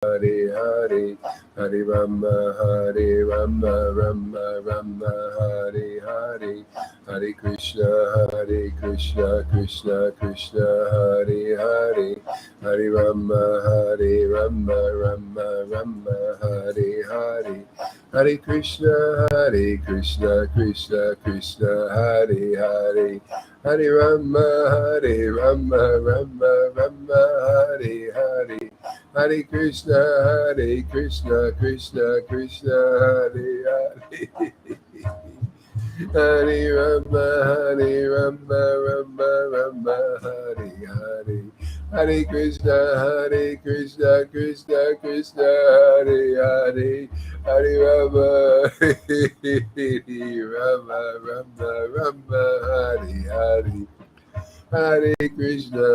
Hare Hare, Hare Rama, Hare Rama, Rama Rama, Hare Hare, Hare Krishna, Krishna Krishna, Hare Hare, Hare Rama, Rama Rama, Hare Hare, Hare Krishna, Krishna Krishna, Hare Hare, Hare Rama, Rama Rama, Hare Hare, Hare Krishna, Krishna Krishna, Hare Hare. Hare Rama, Rama Rama, Hare Hare, Hare Krishna, Krishna Krishna, Hare Hare, Hare Rama, Rama, Hare Hare, Hare Krishna,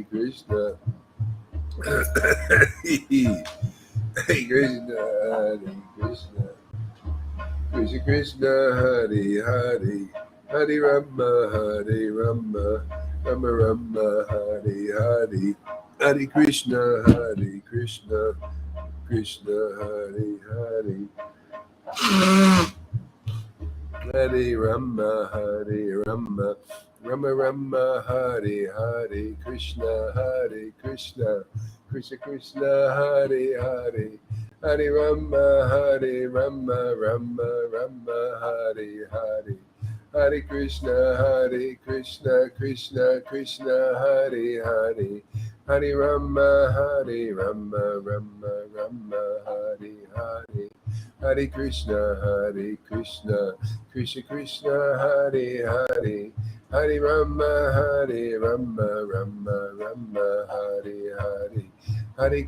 Krishna. Hare Krishna, Krishna Krishna, Hare Hare, Hare Rama, Rama Rama, Hare Hare, Hare Krishna, Krishna Hare Hare, Hare Rama, Rama Rama, Hare Hare, Krishna, Krishna Krishna, Hare Hare, Hare Rama, Rama Rama, Hare Hare, Hare Krishna, Krishna Krishna, Hare Hare, Hare Rama, Rama Rama, Hare Hare, Hare Krishna, Krishna Krishna, Hare Hare, Hare Rama, Rama Rama, Hare Hare, Hare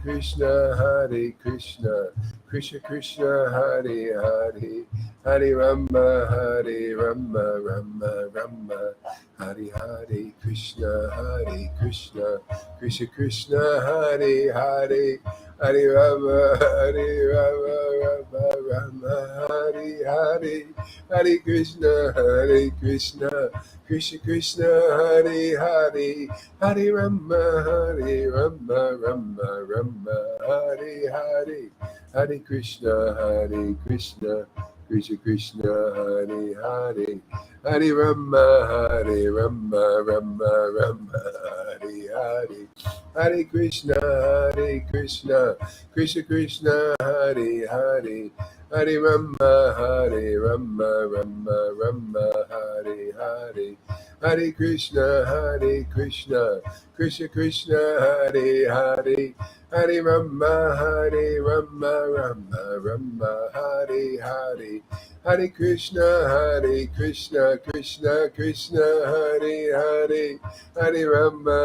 Krishna, Krishna Hare Hare, Hare Rama, Rama Rama, Hare Hare, Krishna, Krishna Hare Hare, Hare Rama, Rama Rama, Hare Hare, Hare Krishna, Krishna Hare Hare, Hare Rama, Rama Rama, Hare Hare, Hare Krishna, Krishna Hare Hare, Hare Rama, Rama Rama, Hare Hare, Hare Krishna, Krishna Hare Hare, Hare Rama, Rama Rama, Hare Hare, Hare Krishna, Krishna Hare Hare, Hare Rama, Rama Rama, Hare Hare, Hare Krishna, Krishna Hare Hare, Hare Rama,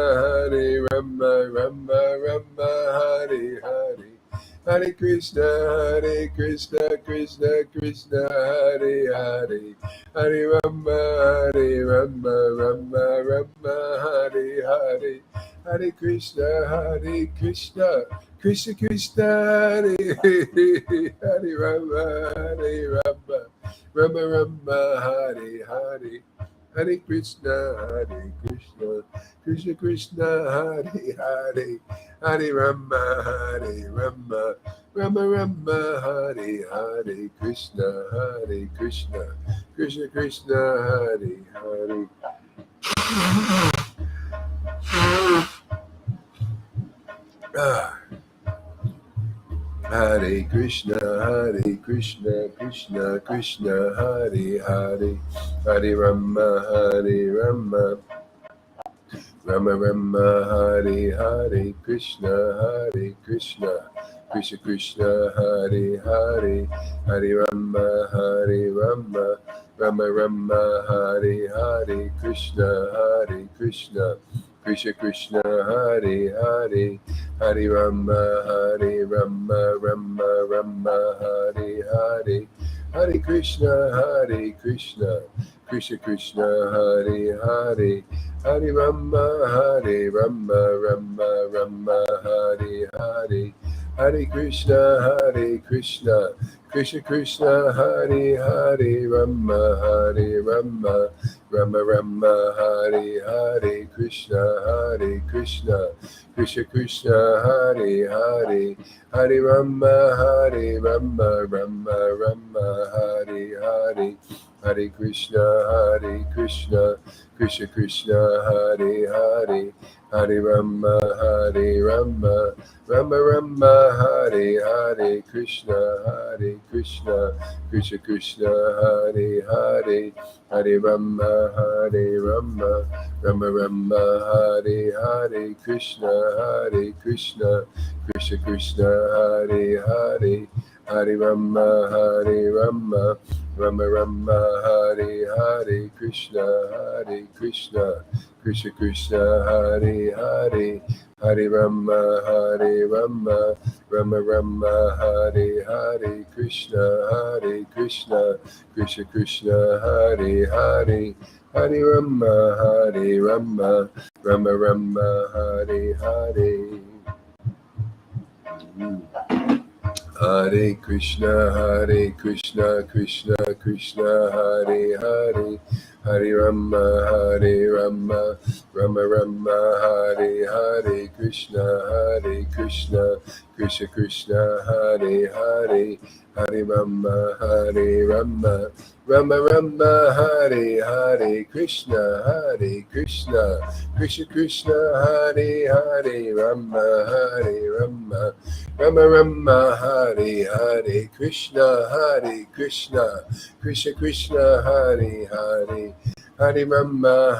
Rama Rama, Hare Hare, Hare Krishna, Krishna Hare Hare, Hare Rama, Rama Rama, Hare Hare, Hare Krishna, Krishna Hare Hare Rama, Rama Hare Hare, Hare Krishna, Krishna Hare Hare, Hare Rama, Rama Hare Hare, Krishna, Krishna Hare Hare. Hare Krishna, Krishna Krishna, Hare Hare, Hare Rama, Rama Rama, Hare Hare, Krishna, Krishna Hare Hare, Hare Rama, Rama Rama, Hare Hare, Krishna, Krishna Hare Hare, Hare Rama, Rama Hare Hare, Hare Krishna, Krishna Hare Hare, Hare Rama, Rama Hare Hare, Hare Krishna, Krishna Krishna Hare Hare Rama Hare Rama Rama Rama Hare Hare Krishna Krishna Krishna Hare Hare Hare Rama Rama Rama Hare Hare Hare Krishna Krishna Krishna Hare Hare Hare Rama Rama Rama Rama Hare Hare Krishna Krishna Krishna Hare Hare Hare Rama Rama Rama Rama Hare Hare Krishna Krishna Krishna Hare Hare Hare Rama Rama Rama Rama Hare Hare Krishna Krishna Krishna Hare Hare Hare Rama Rama Rama Rama Hare Hare Krishna Krishna Krishna Hare Hare Hare Rama Rama Rama Rama Hare Hare Hare Krishna Krishna Krishna Hare Hare Hare Rama Rama Rama Rama Hare Hare Krishna Krishna Krishna Hare Hare Hare Rama Rama Rama Rama Hare Hare Krishna Krishna Krishna Hare Hare Rama Rama Rama Rama Hare Hare Krishna Krishna Krishna Hare Hare Hare Rama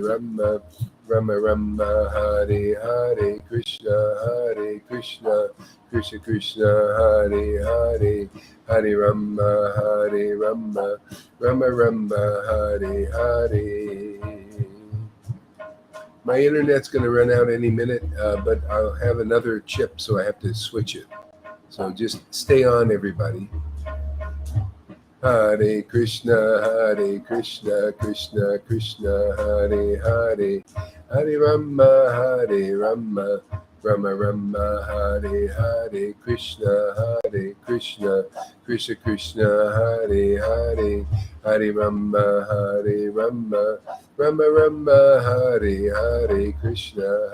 Rama Rama Rama Hare Hare Krishna Krishna Krishna Hare Hare Hare Rama Rama Rama Rama Hare Hare. My internet's going to run out any minute, but I'll have another chip, so I have to switch it. So just stay on, everybody. Hare Krishna Krishna Krishna Hare Hare Hare Rama Rama Rama Rama Hare Hare Krishna Krishna Krishna Hare Hare Hare Rama Rama Rama Rama Hare Hare Krishna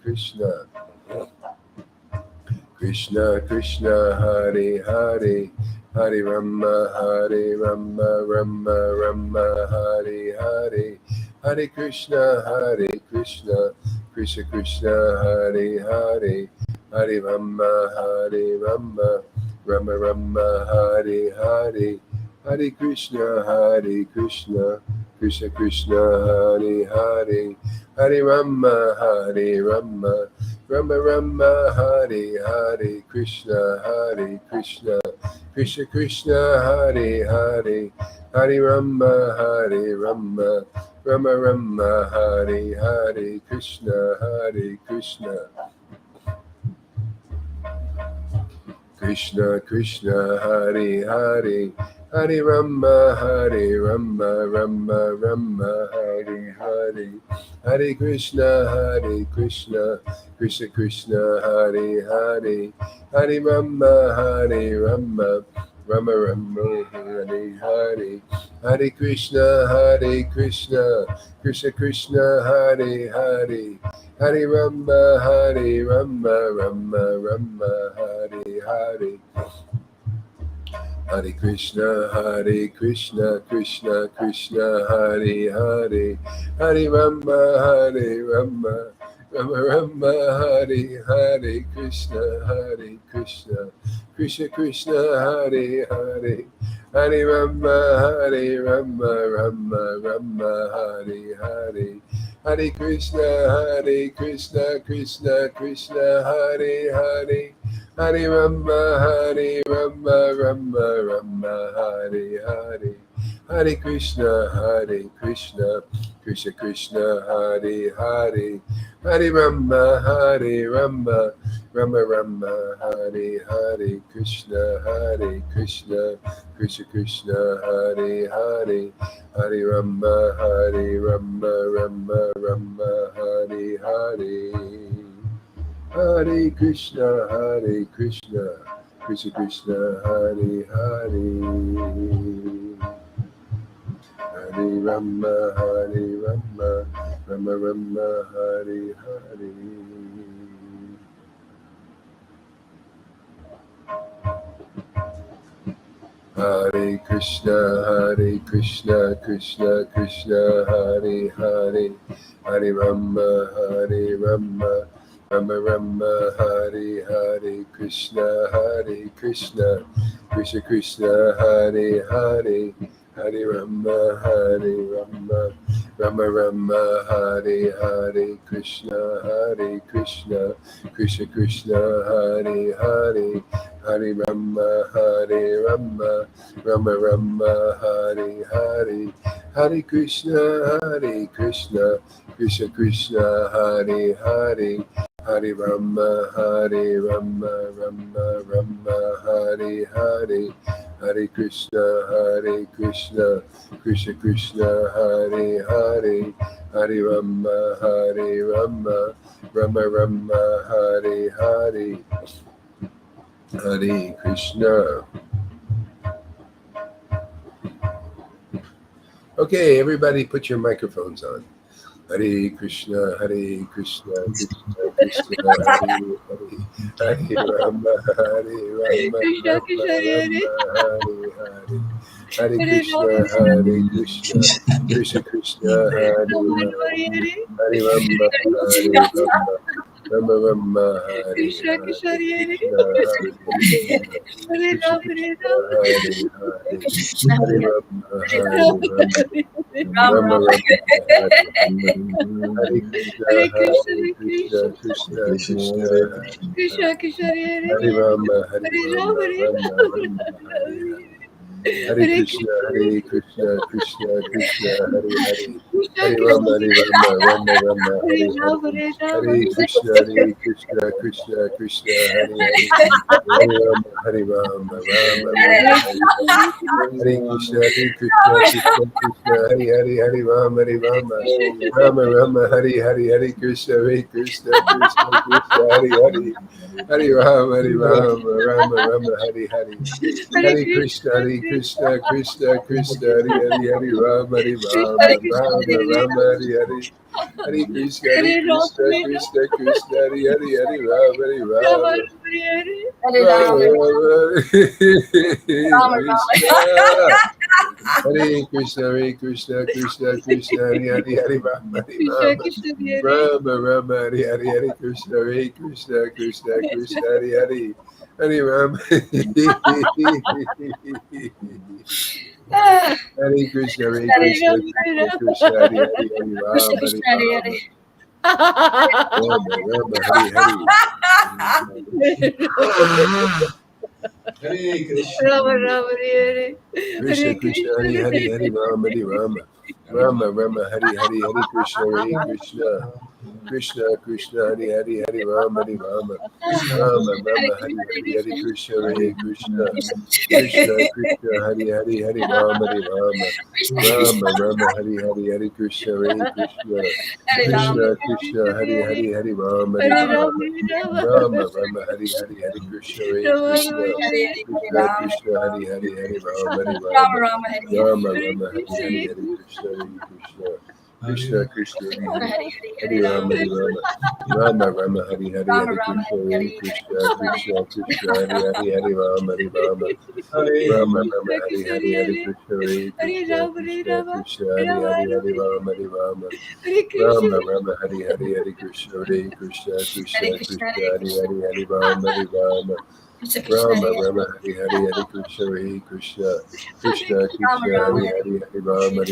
Krishna Krishna Krishna Hare Hare Hare Rama Rama Rama Hare Hare Hare Krishna Krishna Krishna Hare Hare Hare Rama Rama Rama Hare Hare Hare Krishna Krishna Krishna Hare Hare Hare Rama Rama Rama Rama Hare Hare Krishna Krishna Hare Hare Hare Rama Rama Rama Rama Hare Hare Krishna Krishna Hare Hare Hare Rama Rama Rama Hare Hare Hare Krishna Krishna Krishna Hare Hare Hare Rama Rama Rama Rama Hare Hare Hare Krishna Krishna Hare Hare Hare Rama Rama Rama Hare Hare Hare Krishna Krishna Krishna Hare Hare Hare Rama Rama Rama Rama Hare Hare Krishna Krishna Hare Hare Hare Rama Rama Rama Hare Hare Hare Krishna Krishna Hare Hare Hare Rama Rama Rama Hare Hare Hare Krishna Krishna Hare Hare Hare Rama Rama Rama Hare Hare Krishna Krishna Hare Hare Hare Rama Rama Rama Hare Hare Hare Krishna Krishna Krishna, Hare Hare, Hare Rama, Hare Rama, Rama Rama, Hare Hare. Hare Krishna, Krishna Krishna, Hare Hare, Hare Rama, Rama Rama, Hare Hare, Krishna, Krishna Krishna, Hare Hare, Hare Rama, Rama Rama, Hare Hare, Krishna, Krishna Krishna, Hare Hare, Hare Rama, Rama Rama, Hare Hare, Hare Krishna, Krishna Krishna, Hare Hare, Hare Rama, Rama Rama, Hare Hare, Hare Krishna, Krishna Krishna, Hare Hare, Hare Rama, Rama Rama, Hare Hare, Hare Krishna. Okay, everybody put your microphones on. Hare Krishna, Krishna Krishna, Hare Rama, Rama Krishna Krishna, Hare Hare Krishna, Krishna Krishna, Hare Rama, Hare Rama, Rama Rama, Hare Krishna Krishna, Hare Krishna, Hare Krishna, Krishna Hare Rama, Hare Rama, Rama Rama, Hare Krishna, Krishna Krishna, Krishna Krishna, Hare Rama, Rama Rama, Hare Krishna, Krishna Krishna, Hare Hare, Hare Rama, Rama Rama, Hare Hare, Hare Krishna, Krishna Krishna, Hare Hare, Hare Rama, Rama Rama, Hare Krishna, Krishna Krishna, Hare Hare, Hare Rama, Rama Rama, Hare Hare, Hare Krishna, Krishna Krishna, Hare Hare, Hare Rama, Rama Rama, Hare Hare, Hare Krishna, Krishna Krishna, Hare Hare, Hare Rama, Rama Rama, Hare Hare, Hare Krishna, Krishna Krishna, Hare Hare, Hare Rama, Rama Hare Krishna, Krishna Krishna, Hare Hare, Hare Rama, Rama Rama, Hare Hare, Hare Krishna, Krishna Krishna, Hare Hare, Hare Rama, Hare Krishna, Krishna Krishna, Hare Hare, Hare Rama, Rama Rama, Hare Hare. Hare Krishna, Krishna Krishna, Hare Hare, Hare Rama, Rama Rama, Hare Hare, Hare Krishna, Krishna Krishna Krishna, Hare Hare, Hare Rama, Rama Rama, Hare Hare, Hare Krishna, Krishna Krishna, Hare Hare, Hare Rama, Rama Rama, Hare Hare, Hare Krishna, Krishna Krishna, Hare Hare, Hare Rama, Rama Rama, Hare Hare, Hare Krishna, Krishna Krishna, Hare Hare, Hare Rama, Rama Rama, Hare Hare, Hare Krishna, Krishna Krishna, Hare Rama, Rama Rama, Hare Hare, Hare Krishna, Krishna Krishna, Hare Hare, Hare Rama, Rama Rama, Hare Hare, Hare Krishna, Krishna Krishna, Hare Hare, Hare Rama, Rama Rama, Hare Hare, Hare Krishna, Krishna Krishna, Hare Hare, Hare Rama, Rama Rama, Hare Hare, Hare Krishna, Krishna Krishna, Hare Hare, Hare Rama,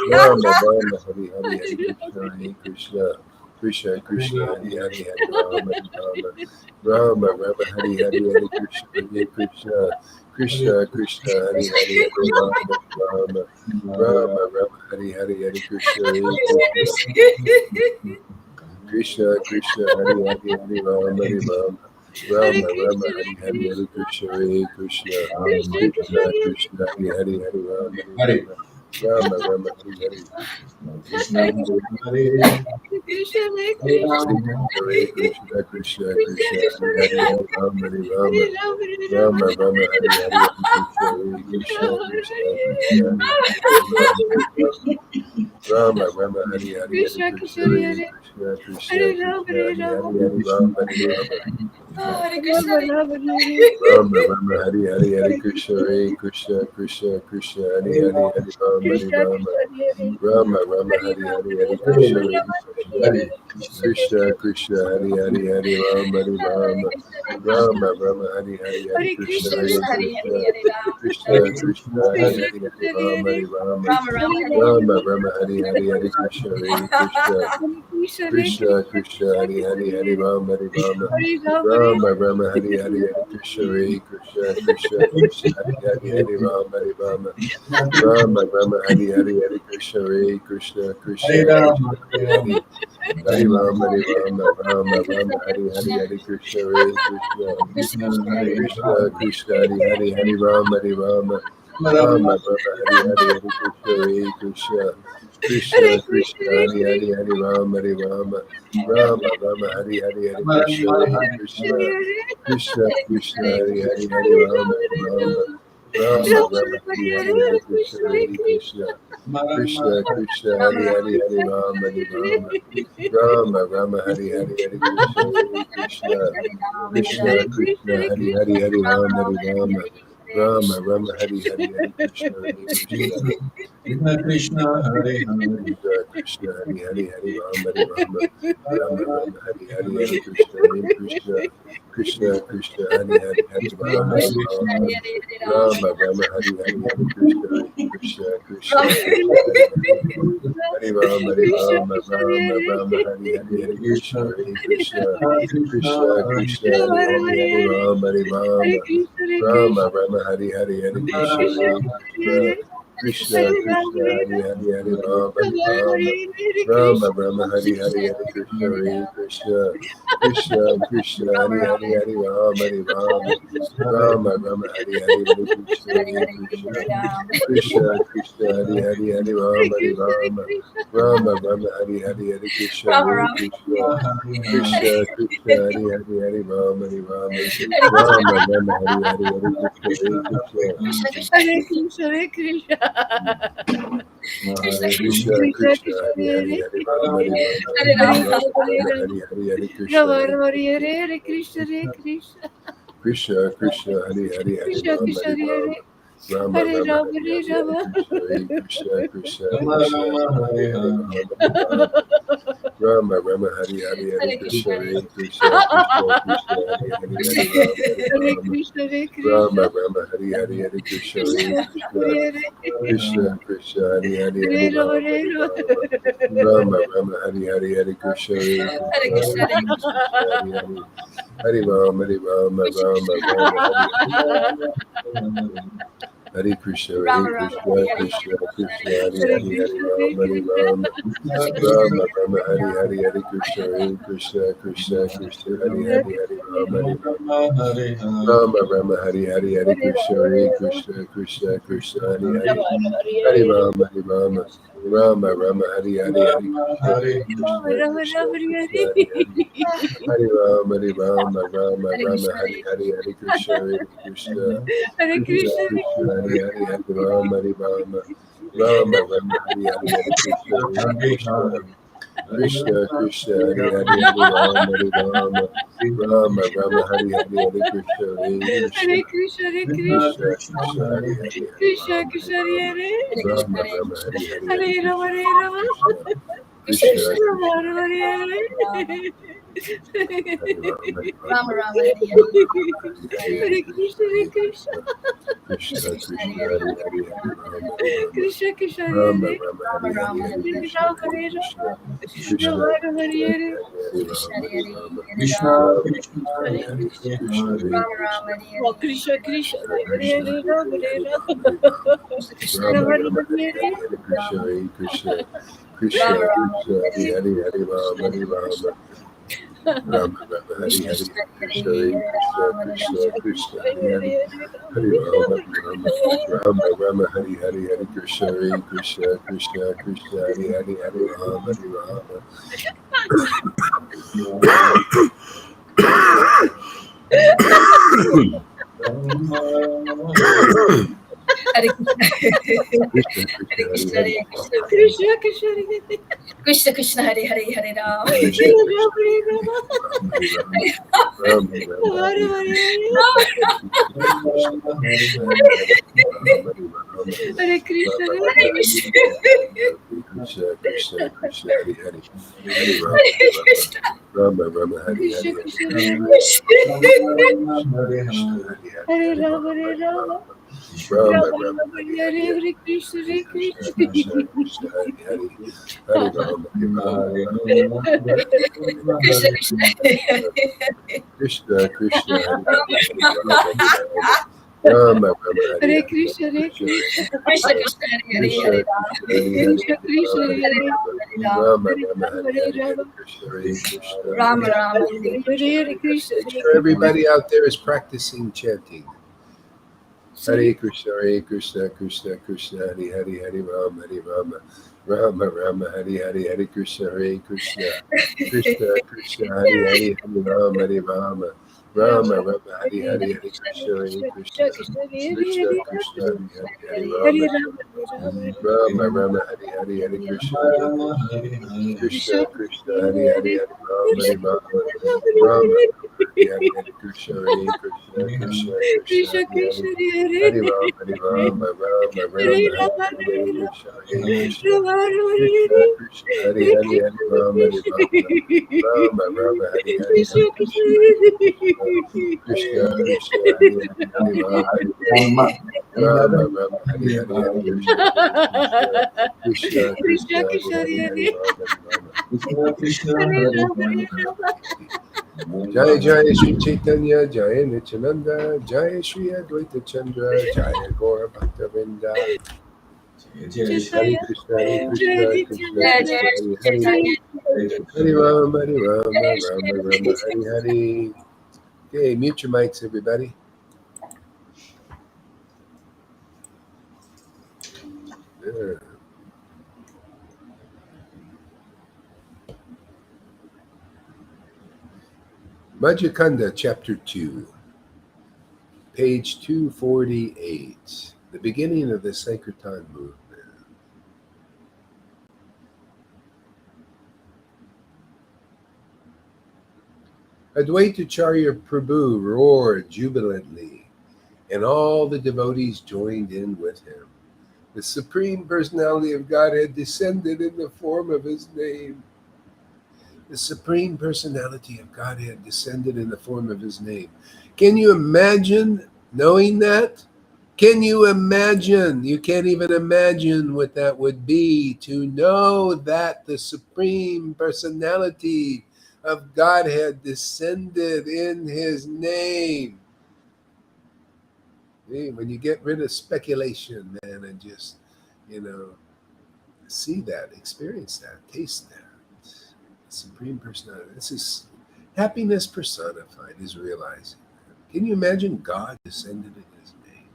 Rama Rama, Hare Hare, Hare Krishna, Krishna Krishna, Hare Hare, Hare Rama, Rama Rama, Hare Hare, Hare Krishna, Krishna Krishna, Hare Hare, Hare Rama, Rama Rama, Hare Hare, Hare Krishna, Krishna Krishna, Hare Hare, Hare Rama, Rama Rama, Hare Hare, Hare Krishna, Krishna Krishna, Hare Hare, Hare Rama, Rama Rama Hari Hari. Krishna Hare Hare, Krishna Hare Hare Krishna. Rama, Hare Krishna Krishna Krishna Krishna Hare Hare Hare Rama Hare Hare Rama Rama Hare Rama. Rama Rama Hare Hare Hare Krishna Hare Krishna Krishna Krishna Hare Hare Rama Rama Rama Hari Hari Hari Krishna Krishna Krishna Hari Hare Krishna Krishna Hare Rama Krishna Hare Hari Rama. Hari Hari Rama Hari Rama Hare Krishna, Rama Hare Rama Hare. Rama Rama Hari Hari Hari Krishna Hari Krishna Krishna Krishna Hari Hari Hari Rama Hari Krishna Rama Krishna Hare. Rama Rama Hare Hari Rama Hari Hare Hari Rama Krishna Hari Rama Krishna Hare. Krishna Krishna Hari Hari Hari Rama Hari Rama Rama Rama Hari Hari Hari Hare Krishna Krishna Hari Krishna, Hare Krishna Hare Ram, Krishna Hare Krishna Krishna, Hari Hare Krishna Hari Hari Krishna Rama Hare. Hari Rama Ram Ram Hare Hare Rama Rama Hare. Rama Hari Hari Hari Krishna Hari Krishna Hare Krishna Hare Krishna Krishna Krishna Krishna Hari Krishna Hari Hari Hare. Rama Hari Rama Hare Rama Hare. Rama Rama Hari Hari Hari Krishna Hari Krishna Krishna Krishna Hari Hari Hari Rama Hari Rama Rama Rama Hari Hari Hari Krishna Hari Krishna Krishna Krishna Hari Hari Hari Rama Hari Rama Rama Rama Hari Hari Hari Krishna Hari Krishna Krishna Hare Krishna Rama, Krishna Hari Hari Hari Rama Hari Rama Rama Rama Rama Hari Hari Hari Krishna Hari Krishna Hare Krishna Krishna Krishna Hare Hari Hari Krishna. Hari Rama Hari Rama Rama Rama Hari Hari Hari Krishna Rama Hari Hare Krishna Krishna Hare. Krishna Krishna Hari Hari Hari Hare Rama Rama Hari Hare Rama Rama. Rama Rama Rama Rama Hari Hare Hari Hari Hare Krishna Krishna Hare Hari Krishna. Krishna Rama Krishna Krishna Hari Hari Hari Rama Hari Rama Rama Rama Hari Hari Hari Krishna Hari Krishna Krishna Hare Krishna Krishna Hare Hari Hari Krishna. Hari Rama Hari Rama Rama Rama Hari Hari Hari Krishna Hari Krishna Krishna Hare Hare, Krishna Krishna Hari Hari Hari Rama Hari Rama Rama Rama Hari Hari Hari Krishna Hari Krishna Krishna Krishna Hari Hari Hari Krishna Rama Hari Hare Rama Hare, Rama Rama Hari Hari Hari Krishna Hari Krishna Krishna Krishna Hare Hari Hari Krishna. Hari Rama Hari Krishna Rama Krishna Rama Hare. Rama Hari Hari Hari Krishna Krishna Hari Krishna Krishna Krishna Hare Krishna Rama Hari Rama Hari Hari Hare. Rama Hari Hare Rama Krishna Hare Rama Krishna. Rama Hari Hari Hari Krishna Krishna Hari Rama Krishna Krishna Hare. Krishna Hare Rama Krishna Hari Hare. Hari Hari Rama Hari Rama Rama Rama Hare Rama Krishna. Rama Hari Hari Hari Krishna Hari Krishna Krishna Krishna Hari Hari Hari Rama Hari Rama Hare Rama Rama Hari Hari Hari Krishna Hari Krishna Krishna Krishna Hari Hari Hari Hare Rama Hari Krishna Hare Rama Krishna. Rama Rama Hari Hari Hari Krishna Hari Krishna Hare, Krishna Krishna Hari Hari Hari Rama Hari Rama Rama Rama Hari Hari Hari Krishna Hari Krishna Hare Krishna Hare Krishna. Krishna Krishna Krishna Krishna Hari Hare. Hari Hari Rama Hari Rama Hare Rama Rama Hare Rama Rama. Hari Hari Hari Krishna Rama Hari Rama Hare Krishna Hare Krishna Hare Krishna. Krishna Krishna Hari Hari Hari Krishna Rama Krishna Hari Hare Hare. Rama Rama Hare Rama Rama Hari Hare Hari Hari Rama. Krishna Hari Krishna Krishna Rama Krishna Rama Hari Hare Hari Hare, Rama Hari Rama Rama Rama Hari Hari Hari Krishna Hari Krishna Krishna Krishna Hari Hari Hari Rama Hari Hare Rama Krishna Hare Rama Krishna. Rama Hari Hari Hari Krishna Hari Krishna Krishna Krishna Hare Hare. Krishna Krishna Hari Hari Hari Hare Rama Rama Hari Hare Rama Rama Rama Hari Hari Hari Krishna Hari Krishna Krishna Krishna Hari Hari Hari Rama Hari Rama Rama Rama Hari Hari Hari Krishna Hari Krishna Krishna Krishna Hari Hare Hari Hari Krishna Hare Rama Hari Krishna. Rama Rama Rama Hari Hari Hari Krishna Hari Krishna Krishna Krishna Hari Hari Hari Rama Hari Rama Rama Rama Hari Hari Hari Krishna Hari Krishna Krishna Krishna Hari Hari Hari Rama Hari Rama Rama Rama Hari Hari Hari Krishna Hari Krishna Rama Krishna Rama Krishna Hare Hari Hari Hare. Hari Rama Hari Rama Rama Rama Hari Hari Hari Krishna Hari Krishna Hare Krishna Krishna Krishna Hari Hari Hari Rama Hari Rama Rama Rama Hari Hari Hari Krishna Hari Krishna Krishna Krishna Hari Hari Hari Rama Hari Rama Rama Rama Hari Hari Hari Krishna Hari Krishna Hare Krishna Hare Krishna Krishna. Krishna Hari Hari Hari Krishna Rama Hari Krishna Rama Hare Rama Rama Hari Hari Hari Hare Rama Krishna Hare Hari Rama. Krishna Krishna Rama Krishna Rama Hari Hare Hari Hare. Hari Rama Hari Rama Rama Rama Hare Hari Hari Hare Hari Krishna Krishna Hare Hari Krishna. Krishna Krishna Krishna Hari Hari Hari Rama Hari Rama Krishna Krishna Rama Hare. Rama Hari Hari Hari Hare Krishna Rama Hari Hare Krishna Rama. Krishna Rama Rama Krishna Hare Hari Hare. Hari Hari Rama Hari Rama Krishna Rama Krishna Rama Hari Hare Hari Hari Hare, Krishna Hari Krishna Oh, Krishna Krishna Krishna Hare Krishna Hare Hari Rama Hari Hare Hari Rama. Rama Hari Rama Rama Rama Rama Rama Hari Hare. Hari Hari Krishna Hari Krishna Krishna Krishna Hari Hari Hari Rama Hari Rama Rama Rama Hari Hari Krishna Hare Krishna Krishna Krishna Hari Hari Hari Rama Rama Rama Rama Hari Hari Hari Krishna Hare Krishna Krishna Krishna Hari Hari Hari Rama Hari Rama Hare Krishna. Krishna Krishna Hare Hari Krishna, Hari Hare Krishna, Krishna Krishna, Krishna Krishna, Hare Hare, Hare Ram, Hare Krishna Ram, Krishna Rama Rama Hari Hari Hare Krishna, Krishna Krishna Krishna Hari Hari Hari Rama Rama Rama Hari Hari Krishna Hari Hare Ram, Hare Ram, Rama Rama Rama Rama, Hare Hare, Krishna Hare Krishna Krishna. Krishna Krishna Hari Hari Hari Rama Krishna Krishna, Krishna Krishna Hari Rama Rama Hari Hare Hari Krishna, Hare Krishna, Krishna Krishna Hare Krishna Hare, Hari Hari Krishna Krishna Hare Hare, Rama Hare Rama Ram, Hari Hare Hari Ram, Krishna Hare Krishna Rama Rama, Hare Hare, Krishna Make Hare sure everybody out there is practicing chanting. Hare Krishna, Hare Krishna, Krishna Krishna, Hare Hare, Hare Rama, Hare Rama, Rama Rama, Hare Hare, Hare Krishna, Hare Krishna, Krishna Krishna, Hare Hare, Hare Rama, Hare Rama, Rama Rama, Hare Hare, Hare Krishna, Hare Krishna, Krishna Krishna, Hare Hare, Hare Rama, Rama Rama, Hare Hare, Hare Krishna, Hare Krishna, Krishna Hare Hare, Hare Rama, Hare Rama, Rama Hare Hare, Hare Krishna, Hare Krishna, Krishna Krishna, Krishna Hare Hare. Krishna Hare Hare Rama, Hare Rama, Rama Rama, Hare Hare, Krishna, Hare Krishna, Krishna Krishna, Hare Hare, Hare Rama, Hare Rama, Rama Rama, Hare Hare, Hare Krishna, Krishna Krishna, Hare Hare, Hare Rama, Rama Rama, Hare Hare, Hare Krishna, Krishna Krishna, Hare Hare, Hare Rama, Jai Jai Shri Chaitanya, Jai Nityananda, Jai Shri Advaita Chandra, Jai Gaura Bhaktavinda. Hare Krishna, Hare Krishna, Krishna Krishna, Hare Hare, Hare Rama, Hare Rama, Rama Rama, Hare Hare. Okay, mute your mics, everybody. Yeah. Madhya Kanda, Chapter 2, page 248, the beginning of the Sankirtan movement. Advaitacharya Prabhu roared jubilantly, and all the devotees joined in with him. The Supreme Personality of Godhead descended in the form of his name. The Supreme Personality of Godhead descended in the form of his name. Can you imagine knowing that? Can you imagine? You can't even imagine what that would be, to know that the Supreme Personality of Godhead descended in his name. See, when you get rid of speculation, man, and just, see that, experience that, taste that. Supreme Personality. This is happiness personified, is realizing that. Can you imagine God descended in his name?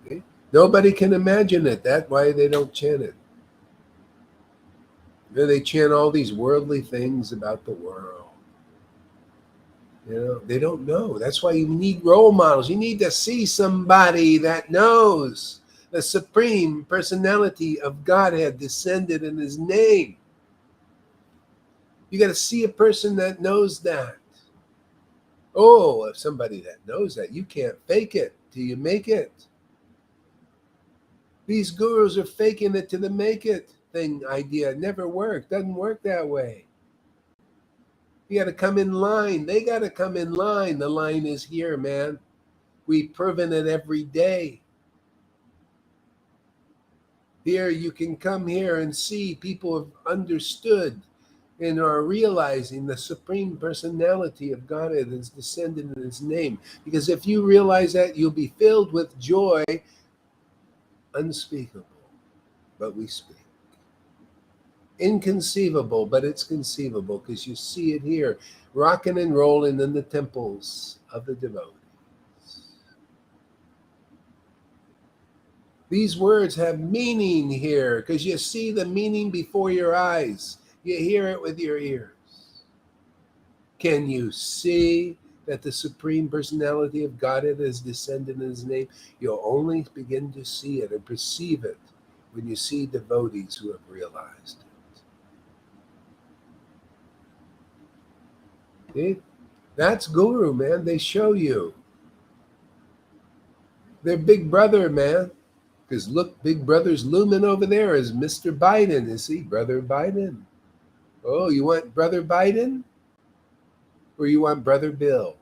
Okay? Nobody can imagine it. That's why they don't chant it. They chant all these worldly things about the world. They don't know. That's why you need role models. You need to see somebody that knows the Supreme Personality of Godhead descended in his name. You got to see a person that knows that. Oh, if somebody that knows that, you can't fake it till you make it. These gurus are faking it till they make it idea. It never worked. Doesn't work that way. You got to come in line. They got to come in line. The line is here, man. We've proven it every day. Here, you can come here and see people have understood and are realizing the Supreme Personality of Godhead is descended in his name. Because if you realize that, you'll be filled with joy unspeakable, but we speak. Inconceivable, but it's conceivable because you see it here, rocking and rolling in the temples of the devotees. These words have meaning here because you see the meaning before your eyes. You hear it with your ears. Can you see that the Supreme Personality of Godhead has descended in His name? You'll only begin to see it and perceive it when you see devotees who have realized it. See? That's Guru, man. They show you. They're Big Brother, man. Because look, Big Brother's looming over there is Mr. Biden. You see, Brother Biden. Oh, you want Brother Biden? Or you want Brother Bill?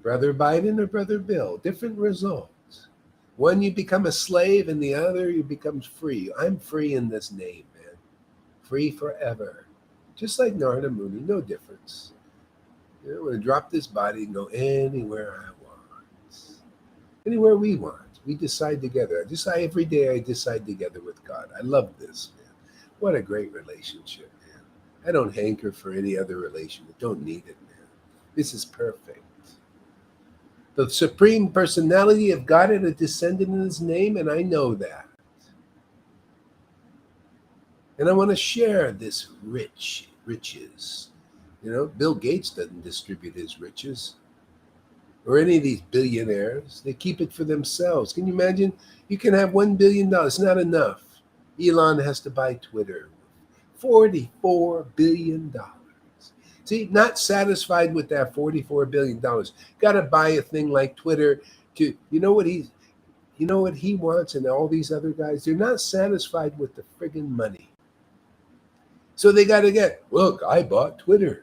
Brother Biden or Brother Bill? Different results. One you become a slave and the other you become free. I'm free in this name, man. Free forever. Just like Narada Muni, no difference. I'm going to drop this body and go anywhere I want. Anywhere we want. We decide together. Every day I decide together with God. I love this, man. What a great relationship, man. I don't hanker for any other relation. I don't need it, man. This is perfect. The Supreme Personality of Godhead has descended in His name, and I know that. And I want to share this riches. You know, Bill Gates doesn't distribute his riches, or any of these billionaires. They keep it for themselves. Can you imagine? You can have $1 billion. It's not enough. Elon has to buy Twitter. $44 billion. See, not satisfied with that $44 billion. Got to buy a thing like Twitter to, you know what he wants, and all these other guys, they're not satisfied with the friggin' money. So they got to get, look, I bought Twitter.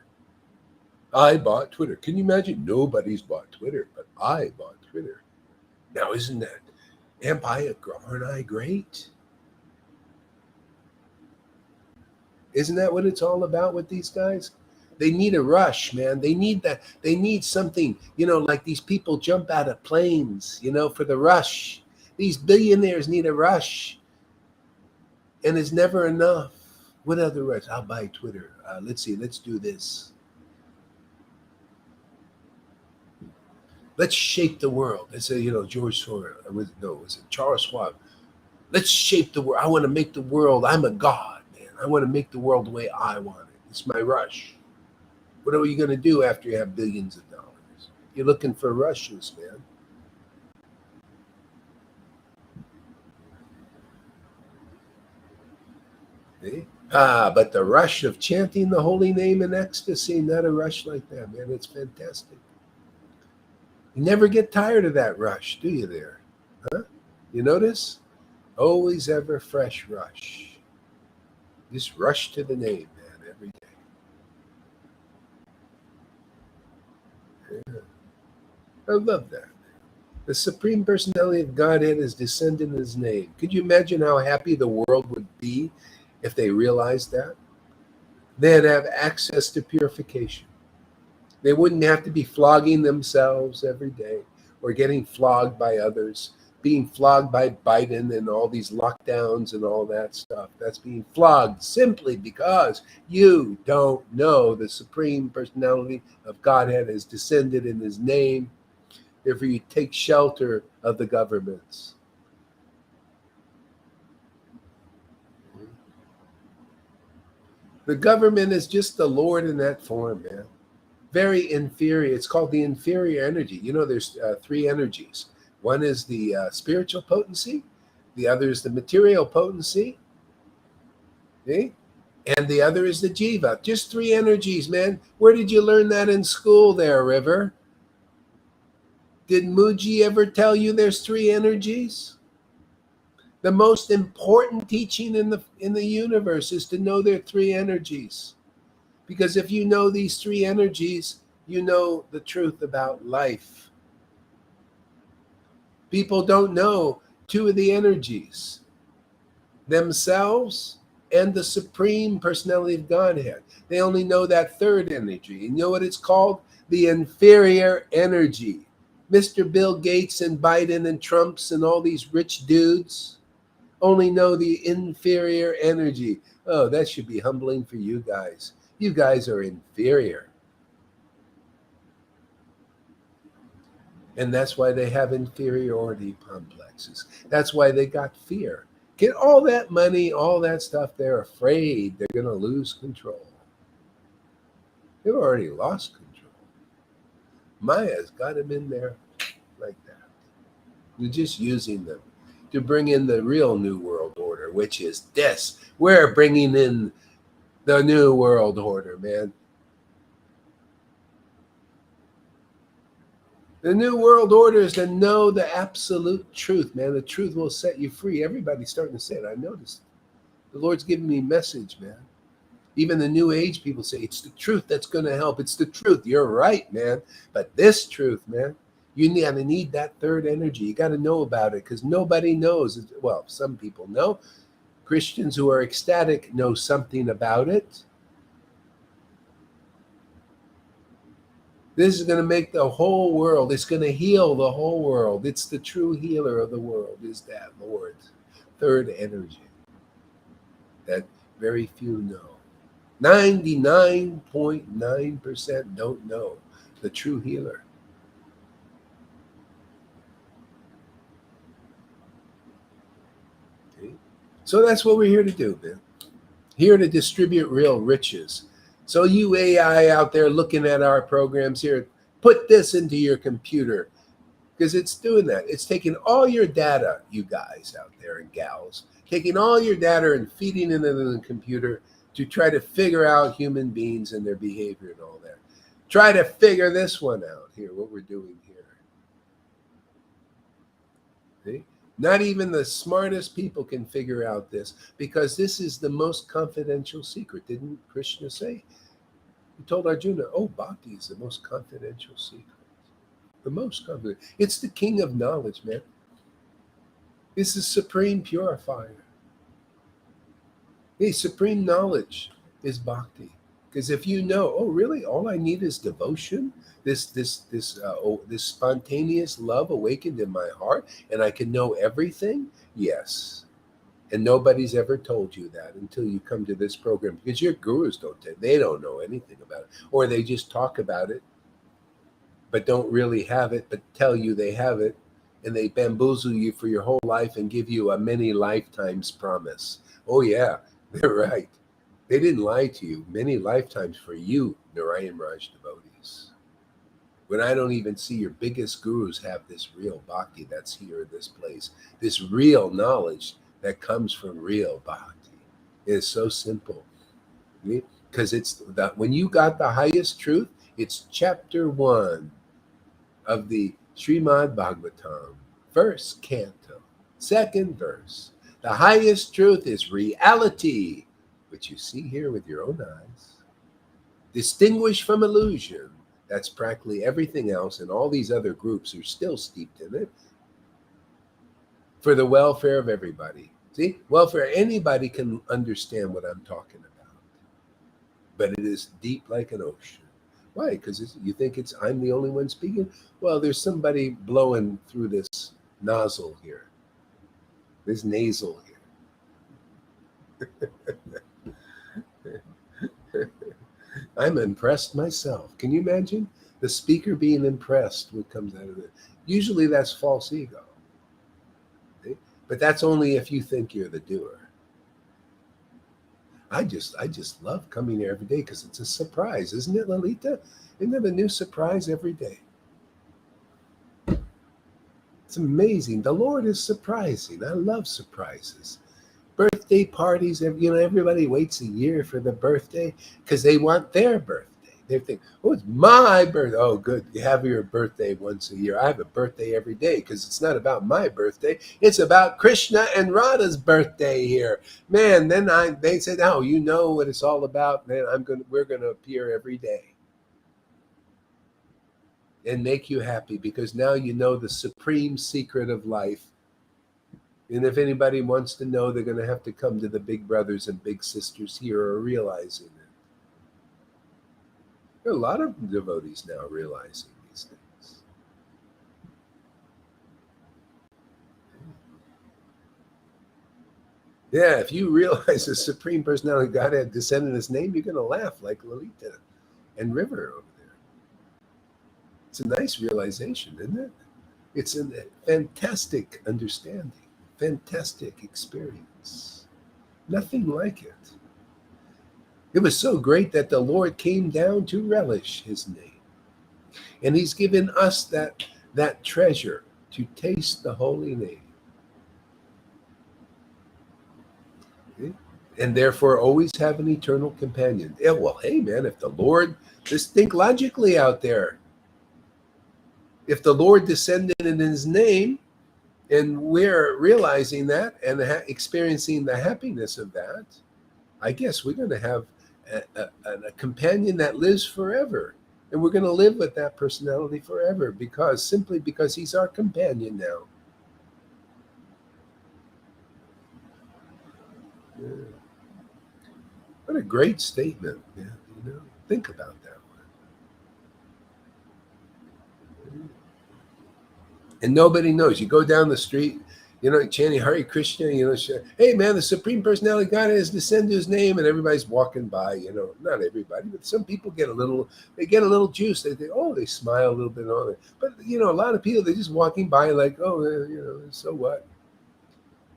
Can you imagine? Nobody's bought Twitter, but I bought Twitter. Now, isn't that, aren't I great? Isn't that what it's all about with these guys? They need a rush, man. They need that. They need something, like these people jump out of planes, for the rush. These billionaires need a rush. And it's never enough. What other rush? I'll buy Twitter. Let's do this. Let's shape the world. They say, George Soros. Was it Charles Schwab? Let's shape the world. I want to make the world. I'm a god, man. I want to make the world the way I want it. It's my rush. What are you going to do after you have billions of dollars? You're looking for rushes, man. See? But the rush of chanting the holy name in ecstasy, not a rush like that, man. It's fantastic. You never get tired of that rush, do you there? Huh? You notice? Always ever fresh rush. Just rush to the name, man, every day. Yeah. I love that. The Supreme Personality of Godhead has descended in His name. Could you imagine how happy the world would be if they realized that? They'd have access to purification. They wouldn't have to be flogging themselves every day or getting flogged by others, being flogged by Biden and all these lockdowns and all that stuff. That's being flogged simply because you don't know the Supreme Personality of Godhead has descended in His name. Therefore, you take shelter of the governments. The government is just the Lord in that form, man. Very inferior. It's called the inferior energy. There's three energies. One is the spiritual potency. The other is the material potency. Okay? And the other is the jiva. Just three energies, man. Where did you learn that in school there, River? Did Muji ever tell you there's three energies? The most important teaching in the universe is to know there are three energies. Because if you know these three energies, you know the truth about life. People don't know two of the energies, themselves and the Supreme Personality of Godhead. They only know that third energy. You know what it's called? The inferior energy. Mr. Bill Gates and Biden and Trumps and all these rich dudes only know the inferior energy. Oh, that should be humbling for you guys. You guys are inferior. And that's why they have inferiority complexes. That's why they got fear. Get all that money, all that stuff, they're afraid they're going to lose control. They've already lost control. Maya's got them in there like that. You're just using them to bring in the real New World Order, which is this. We're bringing in the New World Order, man. The New World Order is to know the absolute truth, man. The truth will set you free. Everybody's starting to say it. I noticed. The Lord's giving me a message, man. Even the New Age people say, it's the truth that's going to help. It's the truth. You're right, man. But this truth, man, you need that third energy. You got to know about it because nobody knows. Well, some people know. Christians who are ecstatic know something about it. This is going to make the whole world. It's going to heal the whole world. It's the true healer of the world is that Lord. Third energy that very few know. 99.9% don't know the true healer. Okay? So that's what we're here to do, man. Here to distribute real riches. So you AI out there looking at our programs here, put this into your computer because it's doing that. It's taking all your data, you guys out there and gals, taking all your data and feeding it into the computer to try to figure out human beings and their behavior and all that. Try to figure this one out here, what we're doing here. See? Not even the smartest people can figure out this because this is the most confidential secret. Didn't Krishna say? He told Arjuna, oh, bhakti is the most confidential secret. The most confident. It's the king of knowledge, man. It's the supreme purifier. Hey, supreme knowledge is bhakti. Because if you know, oh, really, all I need is devotion, this spontaneous love awakened in my heart, and I can know everything. Yes, and nobody's ever told you that until you come to this program, because your gurus they don't know anything about it, or they just talk about it, but don't really have it, but tell you they have it, and they bamboozle you for your whole life and give you a many lifetimes promise. Oh yeah, they're right. They didn't lie to you. Many lifetimes for you, Narayan Raj devotees. When I don't even see your biggest gurus have this real bhakti that's here in this place, this real knowledge that comes from real bhakti. It is so simple. Because it's that when you got the highest truth, it's chapter 1 of the Srimad Bhagavatam, first canto, second verse. The highest truth is reality, which you see here with your own eyes, distinguished from illusion. That's practically everything else, and all these other groups are still steeped in it, for the welfare of everybody. See, welfare, anybody can understand what I'm talking about, but it is deep like an ocean. Why? Because you think I'm the only one speaking? Well, there's somebody blowing through this nozzle here, this nasal here. I'm impressed myself. Can you imagine the speaker being impressed what comes out of it? Usually that's false ego. Okay? But that's only if you think you're the doer. I just love coming here every day because it's a surprise, isn't it, Lalita? Isn't it a new surprise every day? It's amazing. The Lord is surprising. I love surprises. Birthday parties, everybody waits a year for the birthday because they want their birthday. They think, oh, it's my birthday. Oh, good. You have your birthday once a year. I have a birthday every day because it's not about my birthday. It's about Krishna and Radha's birthday here. Man, then they said, oh, you know what it's all about? Man, we're gonna appear every day and make you happy because now you know the supreme secret of life. And if anybody wants to know, they're going to have to come to the big brothers and big sisters here who are realizing it. There are a lot of devotees now realizing these things. Yeah, if you realize the Supreme Personality of Godhead descended in his name, you're going to laugh like Lolita and River over there. It's a nice realization, isn't it? It's a fantastic understanding, fantastic experience. Nothing like it. It was so great that the Lord came down to relish his name. And he's given us that treasure to taste the holy name. Okay? And therefore always have an eternal companion. Yeah, well, hey man, if the Lord, just think logically out there. If the Lord descended in his name, and we're realizing that and experiencing the happiness of that, I guess we're going to have a companion that lives forever. And we're going to live with that personality forever simply because he's our companion now. Yeah. What a great statement, man. Think about that one. And nobody knows. You go down the street, chanting Hare Krishna, hey man, the Supreme Personality of God has descended his name, and everybody's walking by, not everybody, but some people get a little juice. They think, oh, they smile a little bit on it. But, a lot of people, they're just walking by like, oh, so what?